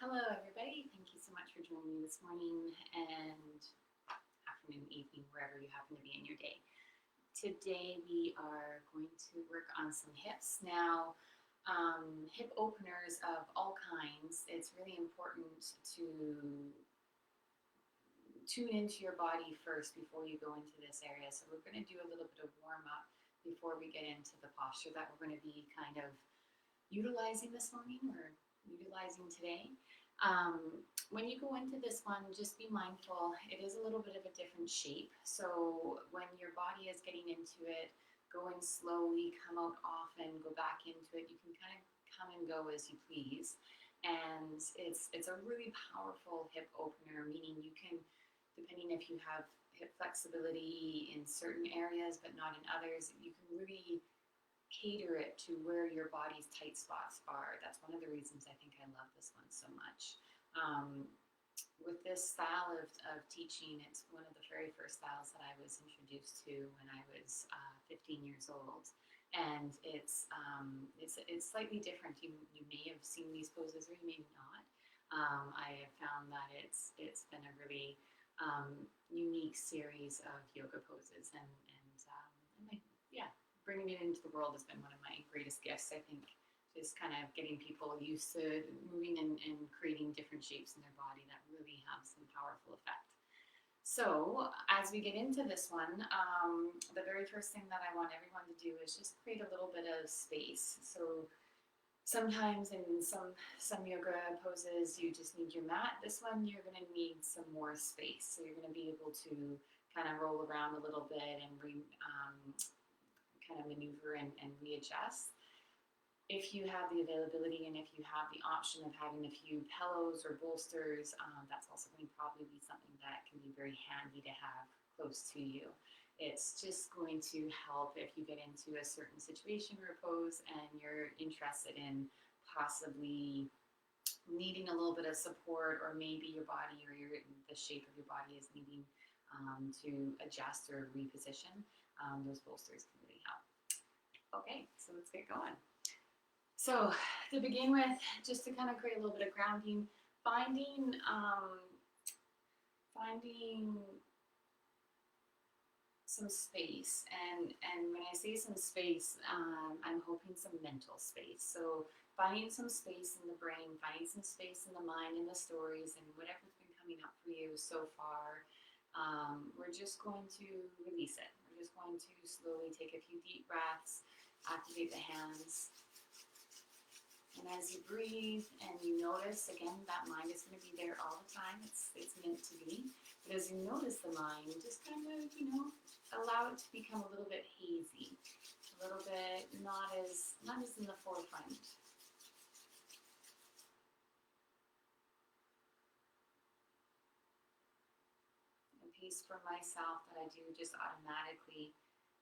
Hello everybody, thank you so much for joining me this morning and afternoon, evening, wherever you happen to be in your day. Today we are going to work on some hips. Now, hip openers of all kinds, it's really important to tune into your body first before you go into this area. So we're going to do a little bit of warm up before we get into the posture that we're going to be kind of utilizing this morning or utilizing today. When you go into this one, just be mindful, it is a little bit of a different shape. So when your body is getting into it, going slowly, come out often, go back into it, you can kind of come and go as you please. And it's a really powerful hip opener, meaning you can, depending if you have hip flexibility in certain areas but not in others, you can really cater it to where your body's tight spots are. That's one of the reasons I think I love this one so much. With this style of teaching, it's one of the very first styles that I was introduced to when I was 15 years old. And it's slightly different. You may have seen these poses or you may not. I have found that it's been a really unique series of yoga poses and yeah, bringing it into the world has been one of my greatest gifts, I think. Just kind of getting people used to moving and creating different shapes in their body that really have some powerful effect. So as we get into this one, the very first thing that I want everyone to do is just create a little bit of space. So sometimes in some yoga poses, you just need your mat. This one, you're going to need some more space. So you're going to be able to kind of roll around a little bit and kind of maneuver and readjust. If you have the availability and if you have the option of having a few pillows or bolsters, that's also going to probably be something that can be very handy to have close to you. It's just going to help if you get into a certain situation or pose and you're interested in possibly needing a little bit of support, or maybe your body or the shape of your body is needing to adjust or reposition. Those bolsters can really help. Okay, so let's get going. So to begin with, just to kind of create a little bit of grounding, finding some space, and when I say some space, I'm hoping some mental space. So finding some space in the brain, finding some space in the mind and the stories and whatever's been coming up for you so far. We're just going to release it. We're just going to slowly take a few deep breaths, activate the hands. And as you breathe and you notice, again, that mind is going to be there all the time. It's meant to be. But as you notice the mind, just kind of, allow it to become a little bit hazy, a little bit not as in the forefront. A piece for myself that I do just automatically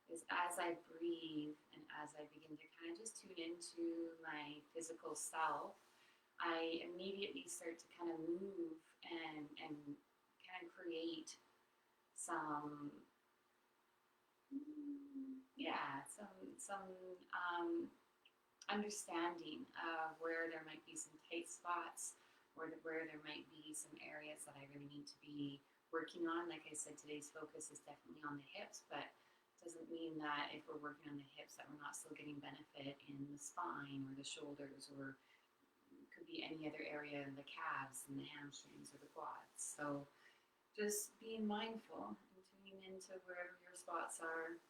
is as I breathe and as I begin to kind of just tune into my physical self, I immediately start to kind of move and kind of create some understanding of where there might be some tight spots or where there might be some areas that I really need to be working on. Like I said, today's focus is definitely on the hips, but doesn't mean that if we're working on the hips that we're not still getting benefit in the spine or the shoulders, or it could be any other area in the calves and the hamstrings or the quads. So just being mindful and tuning into wherever your spots are.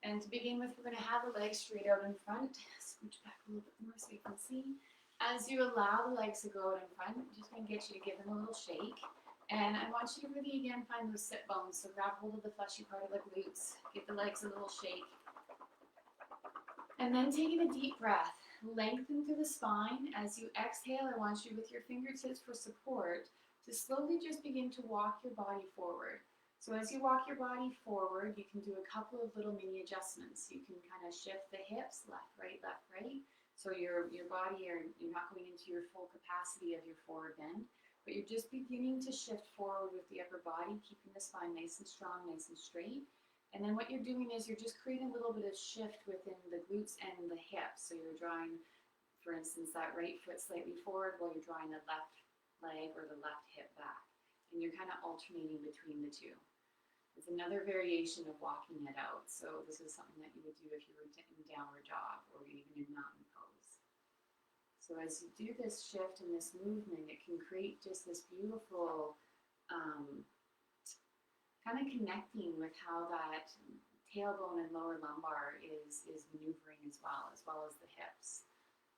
And to begin with, we're going to have the legs straight out in front. Scooch back a little bit more so you can see. As you allow the legs to go out in front, I'm just going to get you to give them a little shake. And I want you to really, again, find those sit bones. So grab hold of the fleshy part of the glutes. Give the legs a little shake. And then taking a deep breath. Lengthen through the spine. As you exhale, I want you with your fingertips for support to slowly just begin to walk your body forward. So as you walk your body forward, you can do a couple of little mini adjustments. You can kind of shift the hips, left, right, So your body, you're not going into your full capacity of your forward bend, but you're just beginning to shift forward with the upper body, keeping the spine nice and strong, nice and straight. And then what you're doing is you're just creating a little bit of shift within the glutes and the hips. So you're drawing, for instance, that right foot slightly forward while you're drawing the left leg or the left hip back. And you're kind of alternating between the two. It's another variation of walking it out. So this is something that you would do if you were in downward dog or even in mountain pose. So as you do this shift and this movement, it can create just this beautiful kind of connecting with how that tailbone and lower lumbar is maneuvering as well as the hips.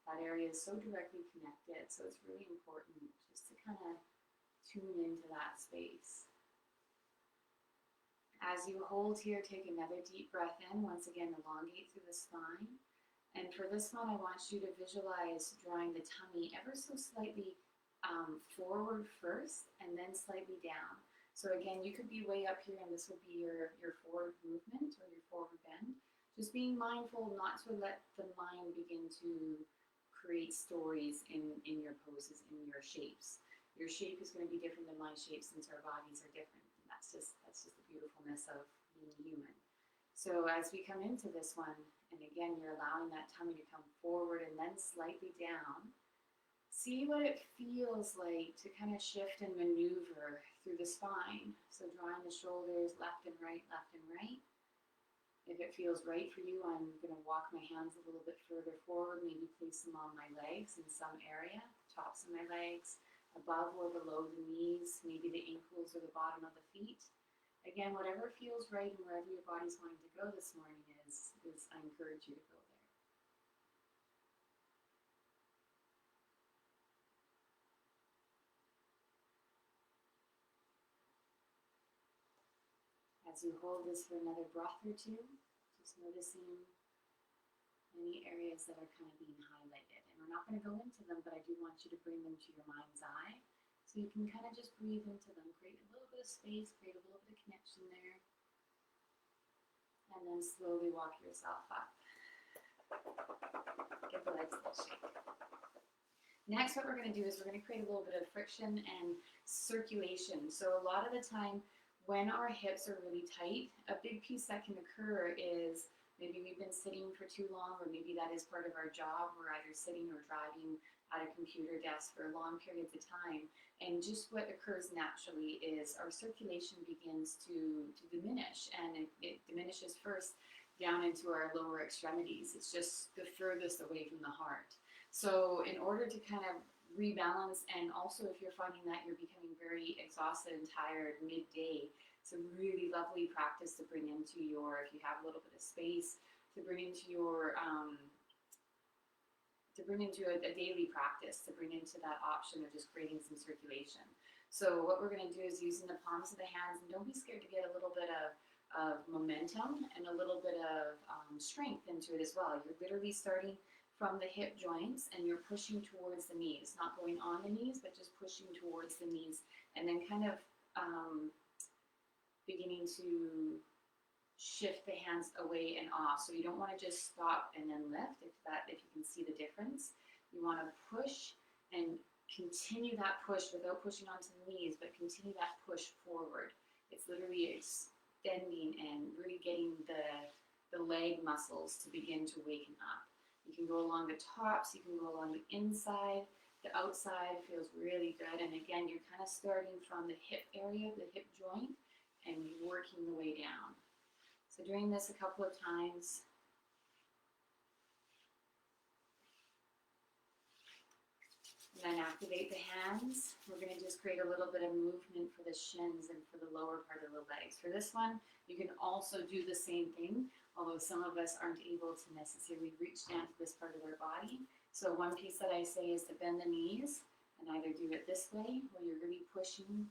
That area is so directly connected, so it's really important just to kind of tune into that space. As you hold here, take another deep breath in. Once again, elongate through the spine. And for this one, I want you to visualize drawing the tummy ever so slightly forward first and then slightly down. So again, you could be way up here and this would be your forward movement or your forward bend. Just being mindful not to let the mind begin to create stories in your poses, in your shapes. Your shape is going to be different than my shape since our bodies are different. And that's just the beautifulness of being human. So as we come into this one, and again, you're allowing that tummy to come forward and then slightly down. See what it feels like to kind of shift and maneuver through the spine. So drawing the shoulders left and right, left and right. If it feels right for you, I'm going to walk my hands a little bit further forward, maybe place them on my legs in some area, the tops of my legs, above or below the knees, maybe the ankles or the bottom of the feet. Again, whatever feels right and wherever your body's wanting to go this morning is I encourage you to go there. As you hold this for another breath or two, just noticing any areas that are kind of being highlighted. And we're not going to go into them, but I do want you to bring them to your mind's eye. So you can kind of just breathe into them, create a little bit of space, create a little bit of connection there. And then slowly walk yourself up. Give the legs a little shake. Next, what we're going to do is we're going to create a little bit of friction and circulation. So a lot of the time, when our hips are really tight, a big piece that can occur is maybe we've been sitting for too long, or maybe that is part of our job. We're either sitting or driving at a computer desk for long periods of time. And just what occurs naturally is our circulation begins to diminish, and it diminishes first down into our lower extremities. It's just the furthest away from the heart. So in order to kind of rebalance, and also if you're finding that you're becoming very exhausted and tired midday, it's a really lovely practice to bring into your, if you have a little bit of space, to bring into your a daily practice, to bring into that option of just creating some circulation. So what we're going to do is using the palms of the hands, and don't be scared to get a little bit of momentum and a little bit of strength into it as well. You're literally starting from the hip joints and you're pushing towards the knees, not going on the knees, but just pushing towards the knees, and then kind of beginning to shift the hands away and off. So you don't want to just stop and then lift. If you can see the difference, you want to push and continue that push without pushing onto the knees, but continue that push forward. It's literally extending and really getting the leg muscles to begin to waken up. You can go along the tops, you can go along the inside, the outside feels really good. And again, you're kind of starting from the hip area, the hip joint, and working the way down. So doing this a couple of times. And then activate the hands. We're going to just create a little bit of movement for the shins and for the lower part of the legs. For this one, you can also do the same thing, although some of us aren't able to necessarily reach down to this part of our body. So one piece that I say is to bend the knees and either do it this way, where you're really pushing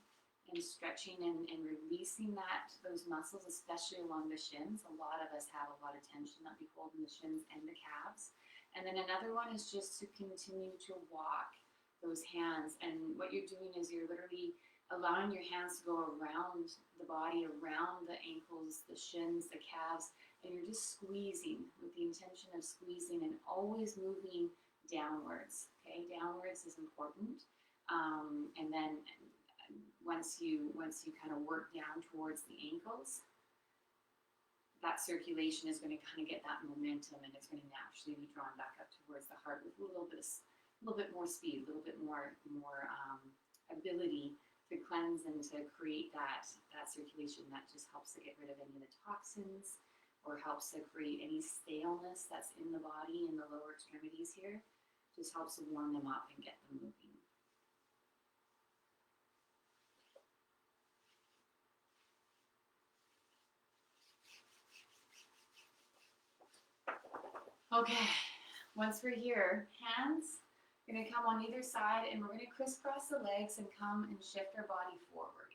and stretching and releasing those muscles, especially along the shins. A lot of us have a lot of tension that we hold in the shins and the calves. And then another one is just to continue to walk those hands. And what you're doing is you're literally allowing your hands to go around the body, around the ankles, the shins, the calves, and you're just squeezing with the intention of squeezing and always moving downwards. Okay, downwards is important. And then once you kind of work down towards the ankles, that circulation is going to kind of get that momentum, and it's going to naturally be drawn back up towards the heart with a little bit more speed, a little bit more ability to cleanse and to create that circulation that just helps to get rid of any of the toxins or helps to create any staleness that's in the body in the lower extremities here. Just helps to warm them up and get them moving. Okay, once we're here, hands are going to come on either side, and we're going to crisscross the legs and come and shift our body forward.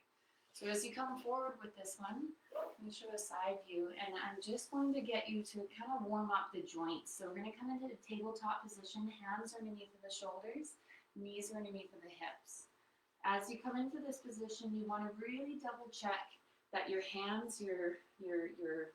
So as you come forward with this one, I'm going to show a side view, and I'm just going to get you to kind of warm up the joints. So we're going to come into the tabletop position, hands are underneath of the shoulders, knees are underneath of the hips. As you come into this position, you want to really double check that your hands, your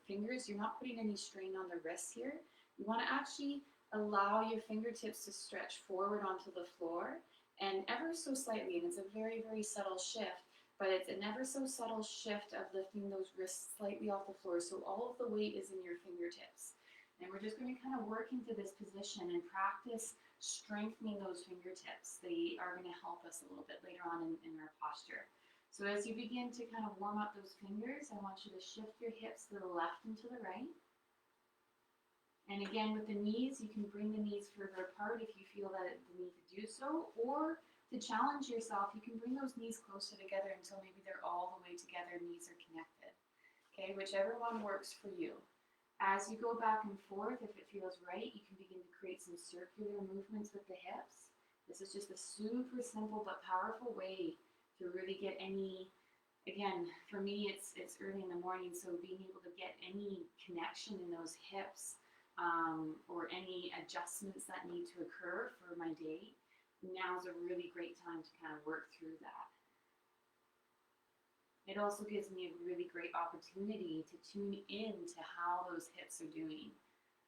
fingers, you're not putting any strain on the wrists here. You want to actually allow your fingertips to stretch forward onto the floor, and ever so slightly, and it's a very, very subtle shift, but it's an ever so subtle shift of lifting those wrists slightly off the floor, so all of the weight is in your fingertips. And we're just going to kind of work into this position and practice strengthening those fingertips. They are going to help us a little bit later on in our posture. So as you begin to kind of warm up those fingers, I want you to shift your hips to the left and to the right. And again, with the knees, you can bring the knees further apart if you feel that the need to do so, or to challenge yourself, you can bring those knees closer together until maybe they're all the way together, knees are connected. Okay, whichever one works for you. As you go back and forth, if it feels right, you can begin to create some circular movements with the hips. This is just a super simple but powerful way to really get any, again, for me, it's early in the morning, so being able to get any connection in those hips, or any adjustments that need to occur for my day, now is a really great time to kind of work through that. It also gives me a really great opportunity to tune in to how those hips are doing.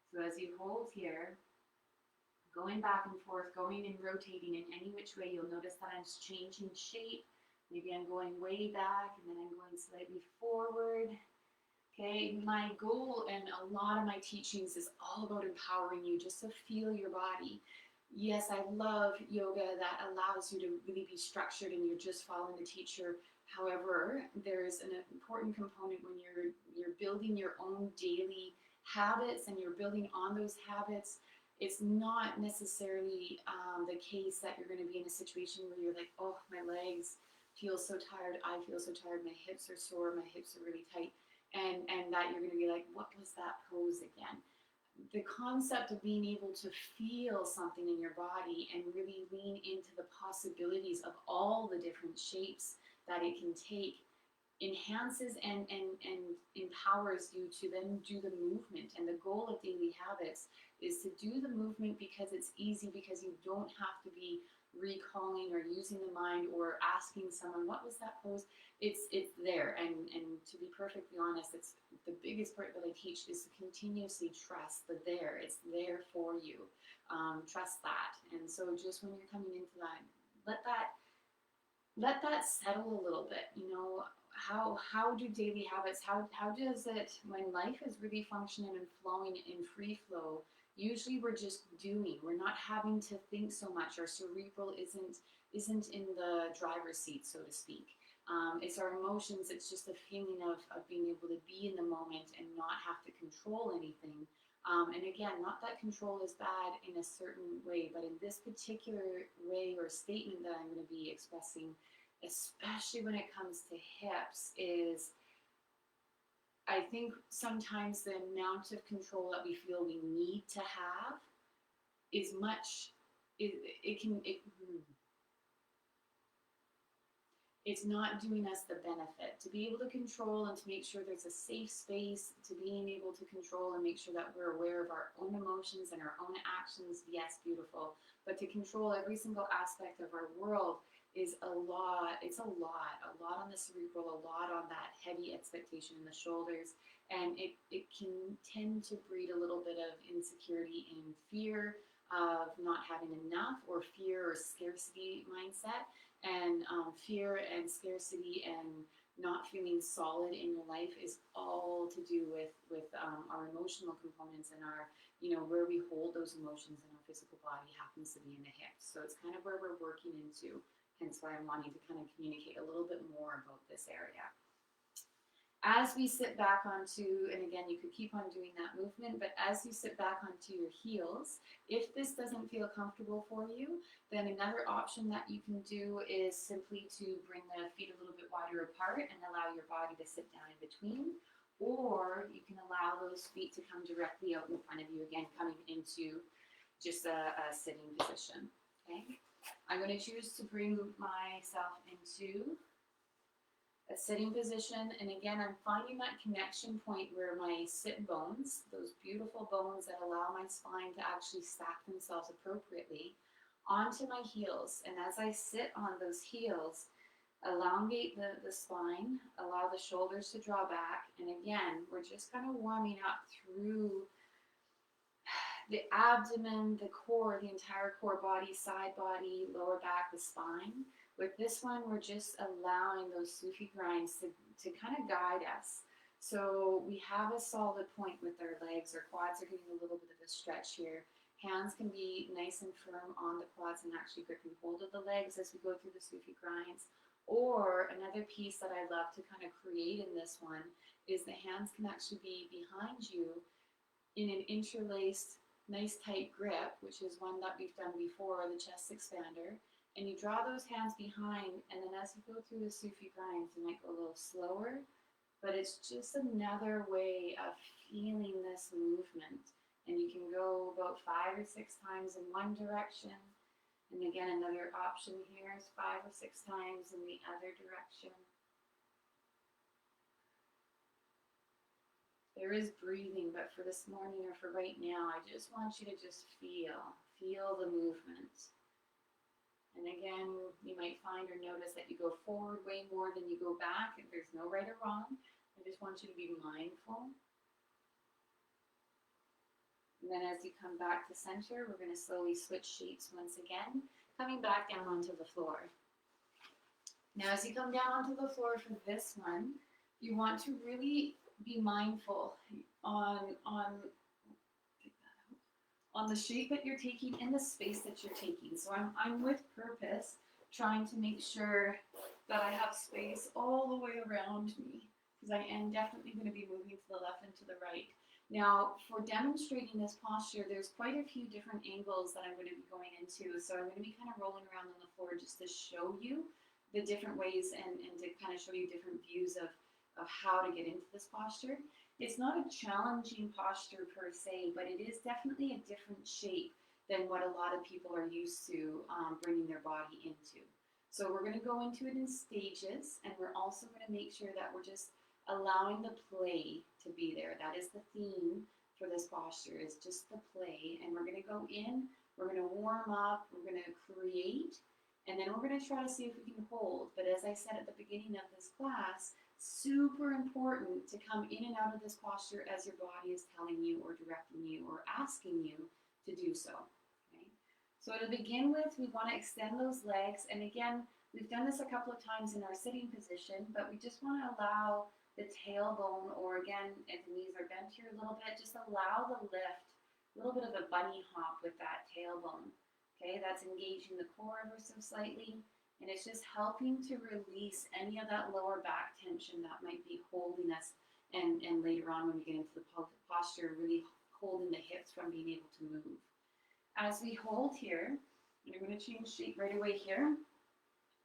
So as you hold here, going back and forth, going and rotating in any which way, you'll notice that I'm changing shape. Maybe I'm going way back and then I'm going slightly forward. Okay, my goal and a lot of my teachings is all about empowering you just to feel your body. Yes, I love yoga that allows you to really be structured and you're just following the teacher. However, there's an important component when you're building your own daily habits and you're building on those habits. It's not necessarily the case that you're going to be in a situation where you're like, oh, my legs feel so tired, I feel so tired, my hips are sore, my hips are really tight. And that you're going to be like, what was that pose again? The concept of being able to feel something in your body and really lean into the possibilities of all the different shapes that it can take enhances and empowers you to then do the movement. And the goal of daily habits is to do the movement because it's easy, because you don't have to be recalling or using the mind or asking someone, what was that pose? It's there, and to be perfectly honest, it's the biggest part that I teach is to continuously trust the there. It's there for you. Trust that. And so just when you're coming into that, let that settle a little bit. You know, how do daily habits, how does it, when life is really functioning and flowing in free flow, usually we're just doing. We're not having to think so much. Our cerebral isn't in the driver's seat, so to speak. It's our emotions. It's just a feeling of being able to be in the moment and not have to control anything. And again, not that control is bad in a certain way, but in this particular way or statement that I'm going to be expressing, especially when it comes to hips, is I think sometimes the amount of control that we feel we need to have is much, it's not doing us the benefit. To be able to control and to make sure there's a safe space, to being able to control and make sure that we're aware of our own emotions and our own actions, yes, beautiful. But to control every single aspect of our world is a lot. It's a lot on the cerebral, a lot on that heavy expectation in the shoulders. And it can tend to breed a little bit of insecurity and fear of not having enough, or fear or scarcity mindset. And fear and scarcity and not feeling solid in your life is all to do with our emotional components, and our, where we hold those emotions in our physical body happens to be in the hips. So it's kind of where we're working into, hence why I'm wanting to kind of communicate a little bit more about this area. As we sit back onto, and again, you could keep on doing that movement, but as you sit back onto your heels, if this doesn't feel comfortable for you, then another option that you can do is simply to bring the feet a little bit wider apart and allow your body to sit down in between, or you can allow those feet to come directly out in front of you, again, coming into just a sitting position, okay? I'm going to choose to bring myself into a sitting position, and again, I'm finding that connection point where my sit bones, those beautiful bones that allow my spine to actually stack themselves appropriately, onto my heels. And as I sit on those heels, elongate the spine, allow the shoulders to draw back, and again, we're just kind of warming up through the abdomen, the core, the entire core body, side body, lower back, the spine. With this one, we're just allowing those Sufi grinds to kind of guide us. So we have a solid point with our legs. Our quads are getting a little bit of a stretch here. Hands can be nice and firm on the quads and actually gripping hold of the legs as we go through the Sufi grinds. Or another piece that I love to kind of create in this one is the hands can actually be behind you in an interlaced, nice tight grip, which is one that we've done before, the chest expander. And you draw those hands behind, and then as you go through the Sufi grinds, you might go a little slower, but it's just another way of feeling this movement. And you can go about 5 or 6 times in one direction, and again, another option here is 5 or 6 times in the other direction. There is breathing, but for this morning or for right now, I just want you to just feel the movement. And again, you might find or notice that you go forward way more than you go back, and there's no right or wrong. I just want you to be mindful. And then as you come back to center, we're going to slowly switch shapes once again, coming back down onto the floor. Now, as you come down onto the floor for this one, you want to really be mindful on the shape that you're taking and the space that you're taking. So I'm with purpose trying to make sure that I have space all the way around me, because I am definitely going to be moving to the left and to the right. Now, for demonstrating this posture, there's quite a few different angles that I'm going to be going into. So I'm going to be kind of rolling around on the floor just to show you the different ways and to kind of show you different views of how to get into this posture. It's not a challenging posture per se, but it is definitely a different shape than what a lot of people are used to bringing their body into. So we're going to go into it in stages, and we're also going to make sure that we're just allowing the play to be there. That is the theme for this posture, is just the play. And we're going to go in, we're going to warm up, we're going to create, and then we're going to try to see if we can hold. But as I said at the beginning of this class, super important to come in and out of this posture as your body is telling you or directing you or asking you to do so. Okay? So to begin with, we want to extend those legs. And again, we've done this a couple of times in our sitting position, but we just want to allow the tailbone, or again, if the knees are bent here a little bit, just allow the lift, a little bit of a bunny hop with that tailbone. Okay, that's engaging the core ever so slightly. And it's just helping to release any of that lower back tension that might be holding us, and later on when we get into the posture, really holding the hips from being able to move. As we hold here, and I'm going to change shape right away here,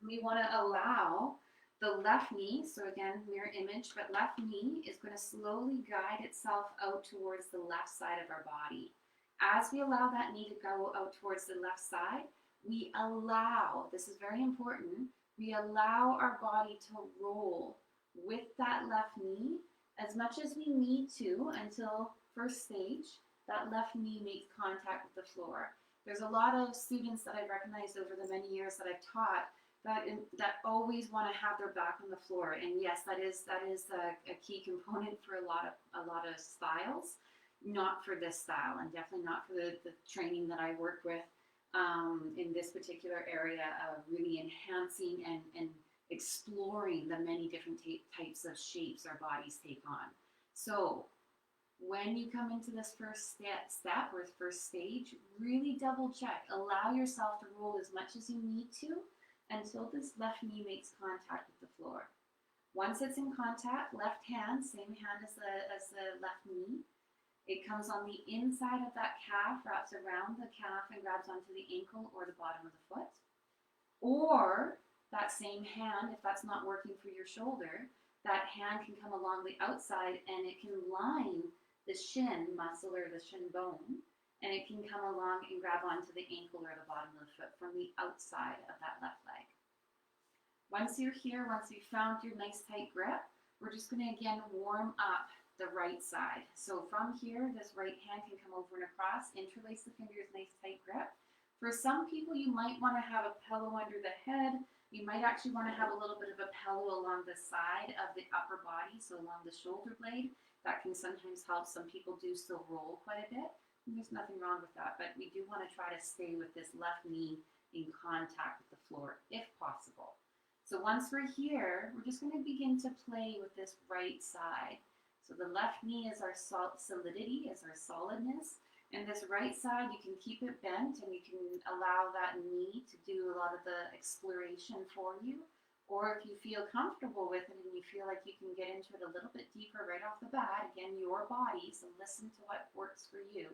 we want to allow the left knee, so again, mirror image, but left knee is going to slowly guide itself out towards the left side of our body. As we allow that knee to go out towards the left side, we allow, this is very important, we allow our body to roll with that left knee as much as we need to until first stage, that left knee makes contact with the floor. There's a lot of students that I've recognized over the many years that I've taught that always want to have their back on the floor. And yes, that is a key component for a lot of styles. Not for this style, and definitely not for the training that I work with in this particular area of really enhancing and exploring the many different types of shapes our bodies take on. So when you come into this first step or first stage, really double check. Allow yourself to roll as much as you need to until this left knee makes contact with the floor. Once it's in contact, left hand, same hand as the left knee, it comes on the inside of that calf, wraps around the calf and grabs onto the ankle or the bottom of the foot. Or that same hand, if that's not working for your shoulder, that hand can come along the outside and it can line the shin muscle or the shin bone, and it can come along and grab onto the ankle or the bottom of the foot from the outside of that left leg. Once you're here, once you've found your nice tight grip, we're just going to again warm up the right side. So from here, this right hand can come over and across, interlace the fingers, nice tight grip. For some people, you might want to have a pillow under the head. You might actually want to have a little bit of a pillow along the side of the upper body, so along the shoulder blade. That can sometimes help. Some people do still roll quite a bit. And there's nothing wrong with that, but we do want to try to stay with this left knee in contact with the floor, if possible. So once we're here, we're just going to begin to play with this right side. So the left knee is our solidity, is our solidness. And this right side, you can keep it bent and you can allow that knee to do a lot of the exploration for you. Or if you feel comfortable with it and you feel like you can get into it a little bit deeper right off the bat, again, your body, so listen to what works for you,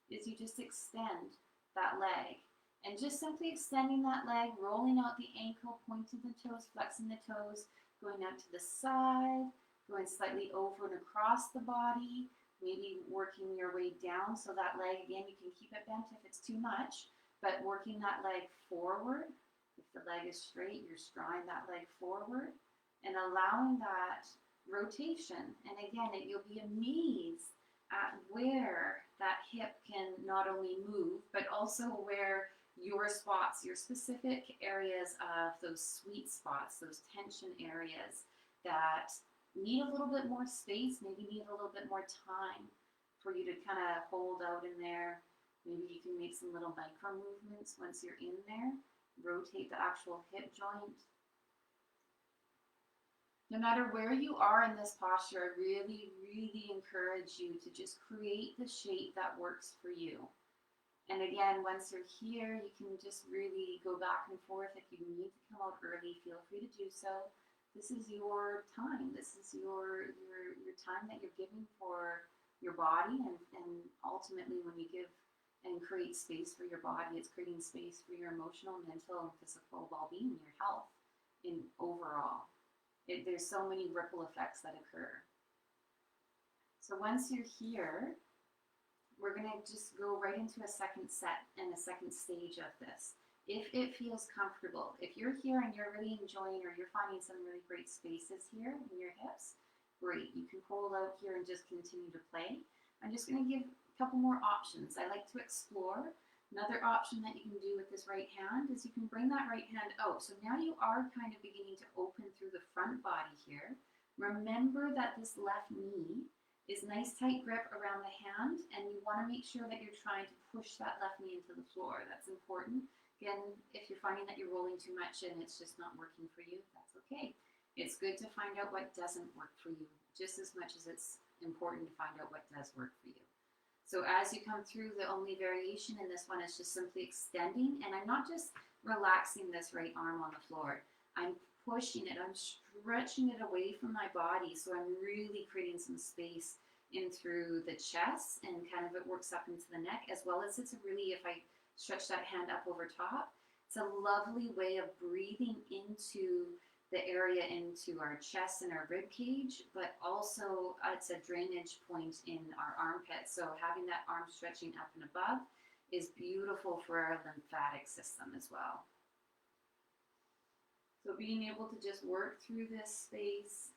is you just extend that leg. And just simply extending that leg, rolling out the ankle, pointing the toes, flexing the toes, going out to the side, going slightly over and across the body, maybe working your way down. So that leg, again, you can keep it bent if it's too much, but working that leg forward. If the leg is straight, you're drawing that leg forward and allowing that rotation. And again, you'll be amazed at where that hip can not only move, but also where your spots, your specific areas of those sweet spots, those tension areas that need a little bit more space, maybe need a little bit more time for you to kind of hold out in there. Maybe you can make some little micro movements once you're in there. Rotate the actual hip joint. No matter where you are in this posture, I really, really encourage you to just create the shape that works for you. And again, once you're here, you can just really go back and forth. If you need to come out early, feel free to do so. This is your time. This is your time that you're giving for your body, and ultimately when you give and create space for your body, it's creating space for your emotional, mental, and physical well-being, your health in overall. There's so many ripple effects that occur. So once you're here, we're going to just go right into a second set and a second stage of this. If it feels comfortable, if you're here and you're really enjoying or you're finding some really great spaces here in your hips, great. You can pull out here and just continue to play. I'm just going to give a couple more options. I like to explore. Another option that you can do with this right hand is you can bring that right hand out. So now you are kind of beginning to open through the front body here. Remember that this left knee is nice tight grip around the hand, and you want to make sure that you're trying to push that left knee into the floor. That's important. Again, if you're finding that you're rolling too much and it's just not working for you, that's okay. It's good to find out what doesn't work for you, just as much as it's important to find out what does work for you. So as you come through, the only variation in this one is just simply extending, and I'm not just relaxing this right arm on the floor. I'm pushing it, I'm stretching it away from my body, so I'm really creating some space in through the chest, and kind of it works up into the neck, as well as it's a really, if I stretch that hand up over top, it's a lovely way of breathing into the area into our chest and our rib cage, but also it's a drainage point in our armpits. So having that arm stretching up and above is beautiful for our lymphatic system as well. So being able to just work through this space,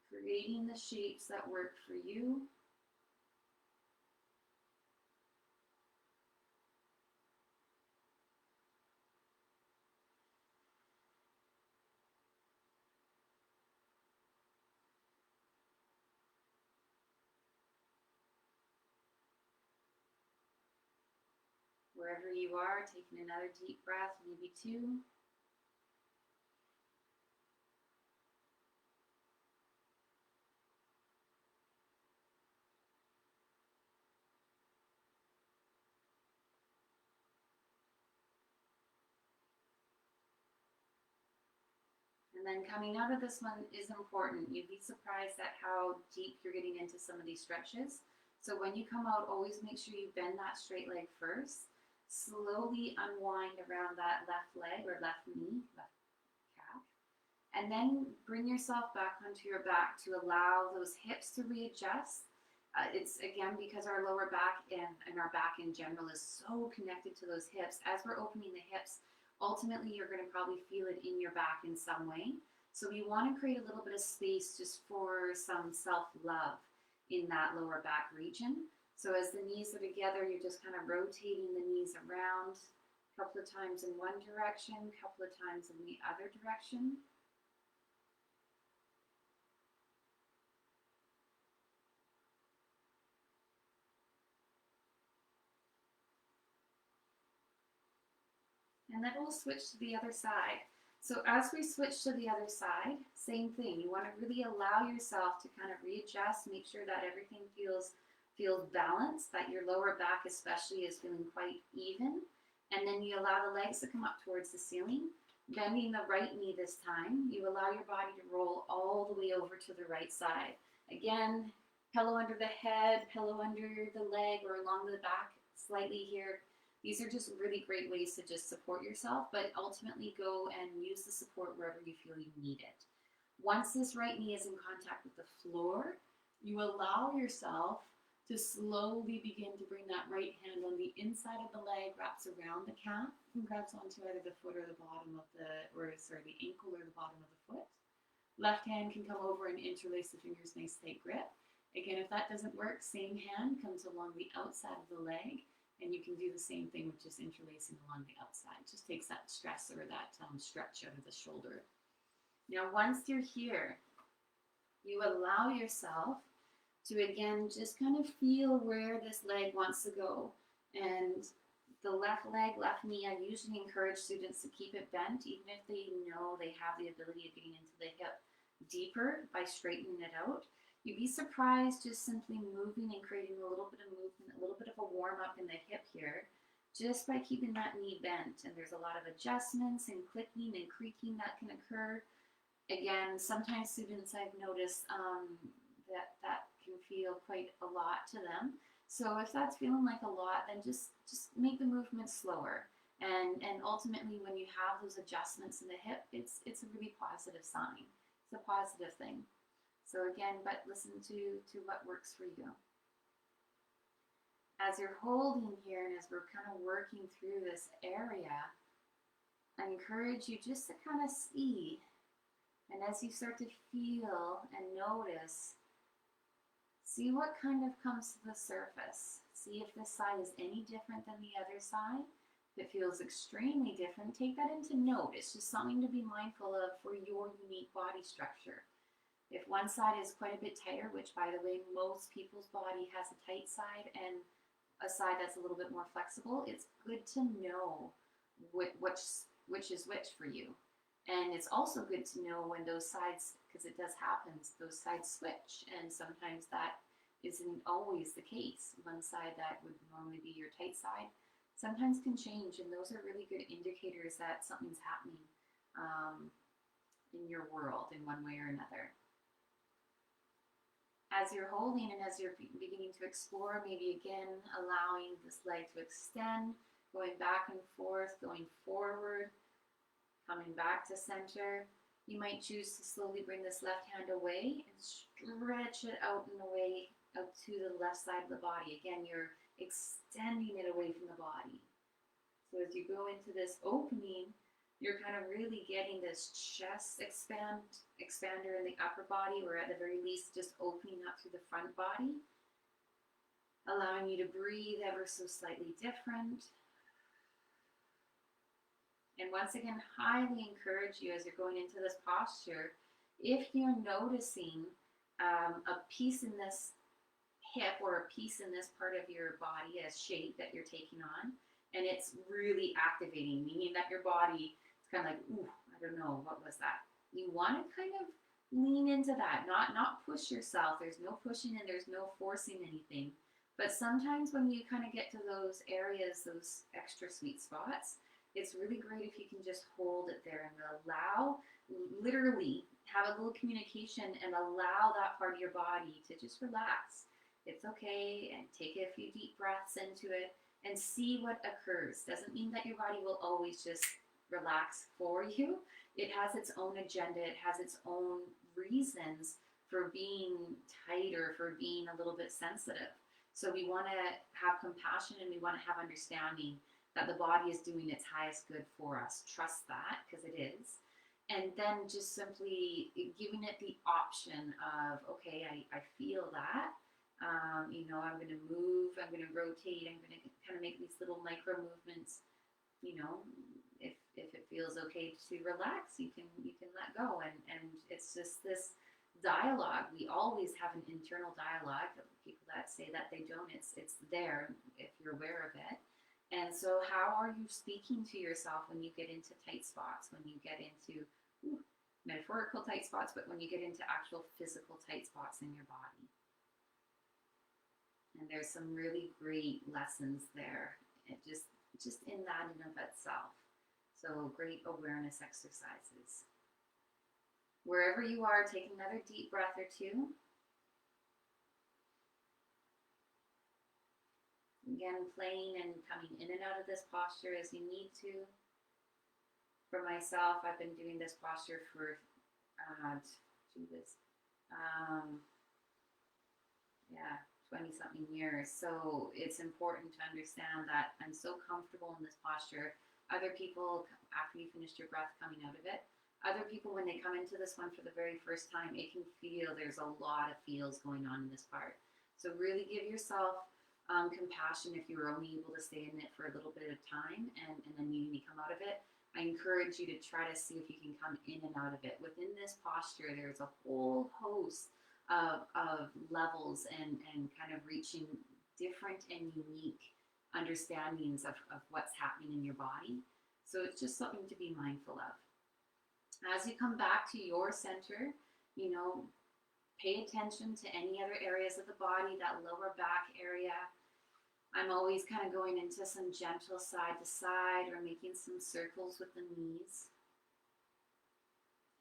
creating the shapes that work for you. Wherever you are, taking another deep breath, maybe two. And then coming out of this one is important. You'd be surprised at how deep you're getting into some of these stretches. So when you come out, always make sure you bend that straight leg first. Slowly unwind around that left leg or left knee, left calf. And then bring yourself back onto your back to allow those hips to readjust. It's again because our lower back and our back in general is so connected to those hips. As we're opening the hips, ultimately you're going to probably feel it in your back in some way. So we want to create a little bit of space just for some self-love in that lower back region. So as the knees are together, you're just kind of rotating the knees around a couple of times in one direction, a couple of times in the other direction. And then we'll switch to the other side. So as we switch to the other side, same thing. You want to really allow yourself to kind of readjust, make sure that everything feels balanced, that your lower back especially is feeling quite even. And then you allow the legs to come up towards the ceiling. Bending the right knee this time, you allow your body to roll all the way over to the right side. Again, pillow under the head, pillow under the leg or along the back slightly here. These are just really great ways to just support yourself, but ultimately go and use the support wherever you feel you need it. Once this right knee is in contact with the floor, you allow yourself to slowly begin to bring that right hand on the inside of the leg, wraps around the calf, and grabs onto either the foot or the bottom of the ankle or the bottom of the foot. Left hand can come over and interlace the fingers, nice tight grip. Again, if that doesn't work, same hand comes along the outside of the leg. And you can do the same thing with just interlacing along the outside. It just takes that stress or that stretch out of the shoulder. Now, once you're here, you allow yourself to, again, just kind of feel where this leg wants to go. And the left leg, left knee, I usually encourage students to keep it bent, even if they know they have the ability of getting into the hip deeper by straightening it out. You'd be surprised just simply moving and creating a little bit of movement, a little bit of a warm up in the hip here, just by keeping that knee bent. And there's a lot of adjustments and clicking and creaking that can occur. Again, sometimes students I've noticed that can feel quite a lot to them. So if that's feeling like a lot, then just make the movement slower. And ultimately, when you have those adjustments in the hip, it's a really positive sign. It's a positive thing. So again, but listen to what works for you. As you're holding here and as we're kind of working through this area, I encourage you just to kind of see, and as you start to feel and notice, see what kind of comes to the surface. See if this side is any different than the other side. If it feels extremely different, take that into note. It's just something to be mindful of for your unique body structure. If one side is quite a bit tighter, which by the way, most people's body has a tight side and a side that's a little bit more flexible, it's good to know which is which for you. And it's also good to know when those sides, because it does happen, those sides switch. And sometimes that isn't always the case. One side that would normally be your tight side sometimes can change. And those are really good indicators that something's happening in your world in one way or another. As you're holding and as you're beginning to explore, maybe again allowing this leg to extend, going back and forth, going forward, coming back to center. You might choose to slowly bring this left hand away and stretch it out and away, out to the left side of the body. Again, you're extending it away from the body. So as you go into this opening, you're kind of really getting this chest expander in the upper body, or at the very least just opening up through the front body, allowing you to breathe ever so slightly different. And once again, highly encourage you as you're going into this posture, if you're noticing a piece in this hip or a piece in this part of your body as shape that you're taking on, and it's really activating, meaning that your body is kind of like, ooh, I don't know, what was that? You want to kind of lean into that, not push yourself. There's no pushing and there's no forcing anything. But sometimes when you kind of get to those areas, those extra sweet spots, it's really great if you can just hold it there and allow, literally have a little communication and allow that part of your body to just relax. It's okay, and take a few deep breaths into it and see what occurs. Doesn't mean that your body will always just relax for you. It has its own agenda, it has its own reasons for being tight or for being a little bit sensitive. So we want to have compassion and we want to have understanding that the body is doing its highest good for us. Trust that, because it is. And then just simply giving it the option of, okay, I feel that. You know, I'm going to move, I'm going to rotate, I'm going to kind of make these little micro movements. You know, if it feels okay to relax, you can let go. And it's just this dialogue. We always have an internal dialogue. People that say that they don't, it's there if you're aware of it. And so how are you speaking to yourself when you get into tight spots, when you get into metaphorical tight spots, but when you get into actual physical tight spots in your body? And there's some really great lessons there, it just in that in of itself. So great awareness exercises. Wherever you are, take another deep breath or two. Again, playing and coming in and out of this posture as you need to. For myself, I've been doing this posture for 20-something years. So it's important to understand that I'm so comfortable in this posture. Other people, after you finished your breath coming out of it, other people, when they come into this one for the very first time, it can feel there's a lot of feels going on in this part. So really give yourself compassion if you're only able to stay in it for a little bit of time and then you come out of it. I encourage you to try to see if you can come in and out of it. Within this posture, there's a whole host of levels and kind of reaching different and unique understandings of what's happening in your body. So it's just something to be mindful of. As you come back to your center, you know, pay attention to any other areas of the body, that lower back area. I'm always kind of going into some gentle side to side or making some circles with the knees.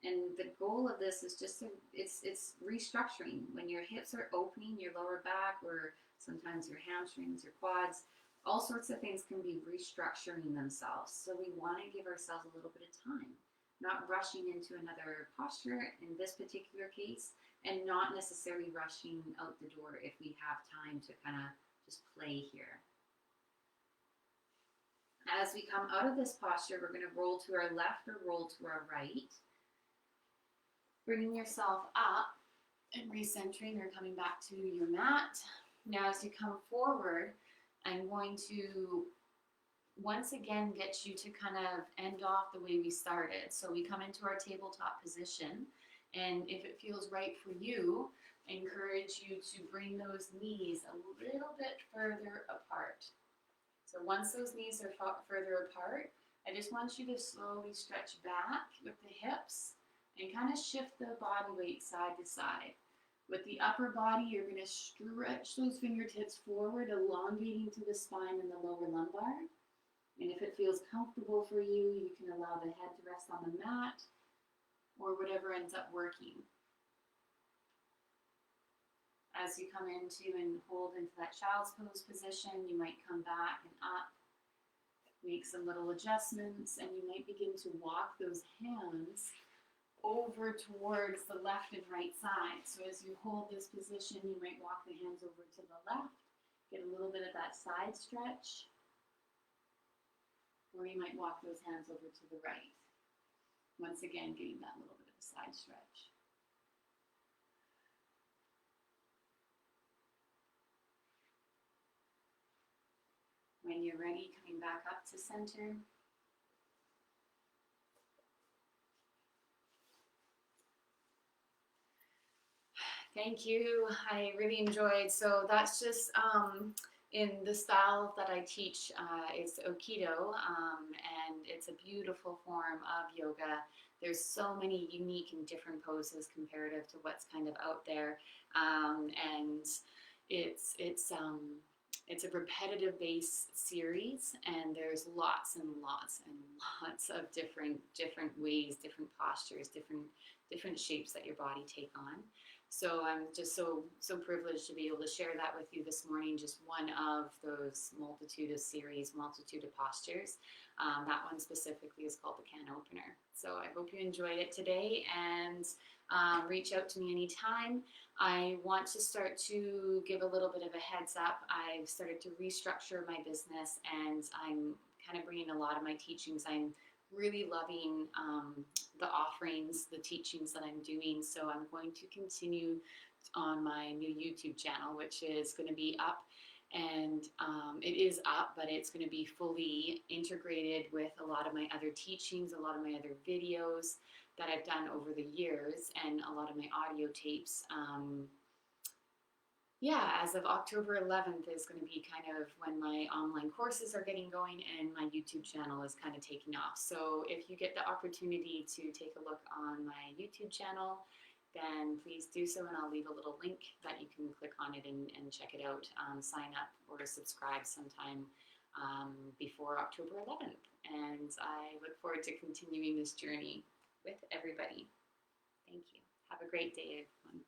And the goal of this is just it's restructuring. When your hips are opening, your lower back, or sometimes your hamstrings, your quads, all sorts of things can be restructuring themselves. So we want to give ourselves a little bit of time, not rushing into another posture in this particular case, and not necessarily rushing out the door if we have time to kind of just play here. As we come out of this posture, we're going to roll to our left or roll to our right. Bringing yourself up and recentering or coming back to your mat. Now as you come forward, I'm going to once again get you to kind of end off the way we started. So we come into our tabletop position, and if it feels right for you, I encourage you to bring those knees a little bit further apart. So once those knees are further apart, I just want you to slowly stretch back with the hips and kind of shift the body weight side to side. With the upper body, you're going to stretch those fingertips forward, elongating to the spine and the lower lumbar. And if it feels comfortable for you, you can allow the head to rest on the mat or whatever ends up working. As you come into and hold into that child's pose position, you might come back and up, make some little adjustments, and you might begin to walk those hands over towards the left and right side. So as you hold this position, you might walk the hands over to the left, get a little bit of that side stretch, or you might walk those hands over to the right. Once again, getting that little bit of a side stretch. When you're ready, coming back up to center. Thank you. I really enjoyed. So that's just in the style that I teach, it's Aikido, and it's a beautiful form of yoga. There's so many unique and different poses comparative to what's kind of out there, and it's it's um, it's a repetitive base series, and there's lots and lots and lots of different ways, different postures, different shapes that your body take on. So I'm just so privileged to be able to share that with you this morning. Just one of those multitude of series, multitude of postures. That one specifically is called the can opener. So I hope you enjoyed it today, and reach out to me anytime. I want to start to give a little bit of a heads up. I've started to restructure my business, and I'm kind of bringing a lot of my teachings. I'm really loving the offerings, the teachings that I'm doing. So I'm going to continue on my new YouTube channel, which is going to be up. And it is up, but it's going to be fully integrated with a lot of my other teachings, a lot of my other videos that I've done over the years, and a lot of my audio tapes. Yeah, as of October 11th is going to be kind of when my online courses are getting going, and my YouTube channel is kind of taking off. So if you get the opportunity to take a look on my YouTube channel, then please do so, and I'll leave a little link that you can click on it and check it out. Sign up or subscribe sometime before October 11th. And I look forward to continuing this journey with everybody. Thank you. Have a great day, everyone.